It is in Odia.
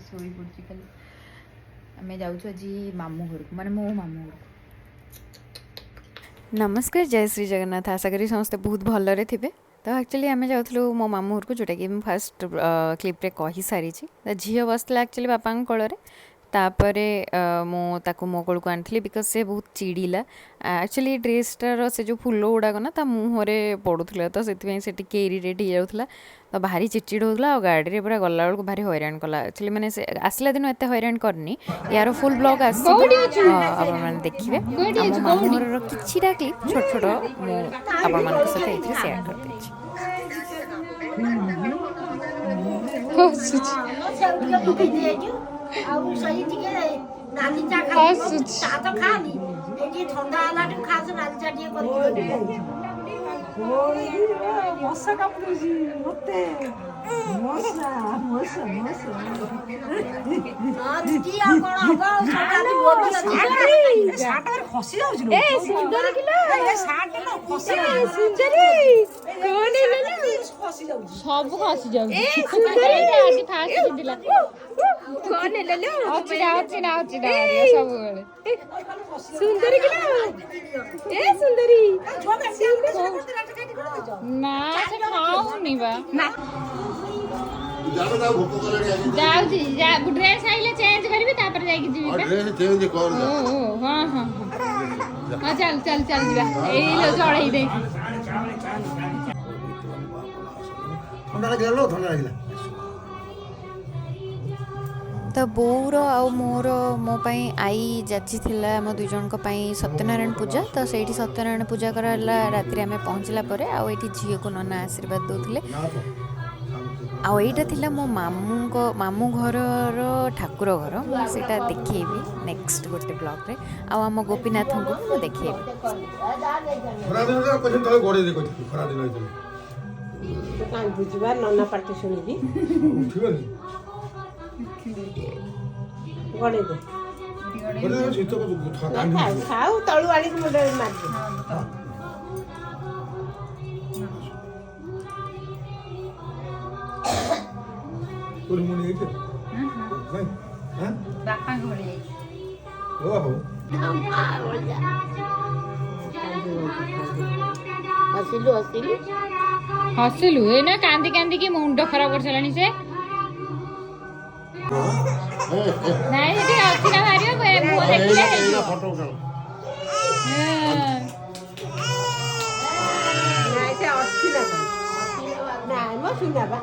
ଶୋଇ ପଡ଼ୁଛି ଖାଲି। ଆମେ ଯାଉଛୁ ଆଜି ମାମୁଁ ଘରକୁ, ମାନେ ମୋ ମାମୁଁ ଘରକୁ। ନମସ୍କାର, ଜୟ ଶ୍ରୀ ଜଗନ୍ନାଥ। ଆଶା କରି ସମସ୍ତେ ବହୁତ ଭଲରେ ଥିବେ। ତ ଆକ୍ଚୁଆଲି ଆମେ ଯାଉଥିଲୁ ମୋ ମାମୁଁ ଘରକୁ, ଯେଉଁଟାକି ମୁଁ ଫାଷ୍ଟ କ୍ଲିପ୍ରେ କହିସାରିଛି। ଝିଅ ବସିଥିଲା ଆକ୍ଚୁଆଲି ବାପାଙ୍କ କୋଳରେ, ତାପରେ ମୁଁ ତାକୁ ମୋ କୋଳକୁ ଆଣିଥିଲି ବିକଜ ସେ ବହୁତ ଚିଡ଼ିଲା। ଆକ୍ଚୁଆଲି ଡ୍ରେସ୍ଟାର ସେ ଯେଉଁ ଫୁଲ ଗୁଡ଼ାକ ନା ତା ମୁହଁରେ ପଡ଼ୁଥିଲା, ତ ସେଥିପାଇଁ ସେ ଟିକେ ଇରିଟେଟ୍ ହେଇଯାଉଥିଲା। ତ ଭାରି ଚିଡ଼ଚିଡ଼ ହେଉଥିଲା, ଆଉ ଗାଡ଼ିରେ ପୁରା ଗଲାବେଳକୁ ଭାରି ହଇରାଣ କଲା। ଆକ୍ଚୁଆଲି ମାନେ ସେ ଆସିଲା ଦିନ ଏତେ ହଇରାଣ କରିନି, ୟାର ଫୁଲ୍ ବ୍ଲଗ୍ ଆସିବ, ଆପଣମାନେ ଦେଖିବେ। ଆଉ ମୋ ମାମୁଁ ଘରର କିଛିଟା କ୍ଲିପ୍ ଛୋଟ ଛୋଟ ମୁଁ ଆପଣମାନଙ୍କ ସହିତ ଏଇଥିରେ ସେୟାର କରିଦେଇଛି। ମଶା କାମୁଡୁଛି ମତେ। ମଶା ମଶା ମଶା ଖସି ଯାଉଛି। ସୁନ୍ଦରୀ ସବୁ ଖସି ଯାଉଛି। ସବୁବେଳେ ସୁନ୍ଦରୀ ସୁନ୍ଦରୀ ନା ସେ ଖାଉନି ବା। ଯାଉଛି ଡ୍ରେସ୍ ଆଇଲେ ଚେଞ୍ଜ କରିବି, ତାପରେ ଯାଇକି ଯିବି। ହଁ ହଁ ହଁ ହଁ ଚାଲ ଚାଲ ଚାଲ ଯିବା। ଏଇ ଚଳେଇ ଦେ। ଥଣ୍ଡା ଲାଗିଲା, ଥଣ୍ଡା ଲାଗିଲା। ତ ବୋଉର ଆଉ ମୋ ପାଇଁ ଆଈ ଯାଚିଥିଲା ଆମ ଦୁଇ ଜଣଙ୍କ ପାଇଁ ସତ୍ୟନାରାୟଣ ପୂଜା। ତ ସେଇଠି ସତ୍ୟନାରାୟଣ ପୂଜା କରାହେଲା ରାତିରେ ଆମେ ପହଞ୍ଚିଲା ପରେ। ଆଉ ଏଇଠି ଝିଅକୁ ନନା ଆଶୀର୍ବାଦ ଦେଉଥିଲେ। ଆଉ ଏଇଟା ଥିଲା ମୋ ମାମୁଁ ଘରର ଠାକୁର ଘର। ମୁଁ ସେଇଟା ଦେଖେଇବି ନେକ୍ସଟ ଗୋଟେ ବ୍ଲଗ୍ରେ। ଆଉ ଆମ ଗୋପୀନାଥଙ୍କୁ ବି ମୁଁ ଦେଖେଇବି। ନନା ପାଟି ଶୁଣିକି ଖାଉ ତଳୁ ଆଣିକି ମୁଣ୍ଡରେ ମାରିଦେ। ବାପାଙ୍କ ଭଳି ଯାଇଛି। ହସିଲୁ ଏଇନା କାନ୍ଦି କାନ୍ଦିକି ମୁଣ୍ଡ ଖରାପ କରିସାରିଲାଣି ସେ। ନାଇଁ ସେଠି ଅଛି ନା ବାହାରିବ ମୁହଁ ଦେଖିଲେ ନାଇଁ ମ ସୁନା ବା।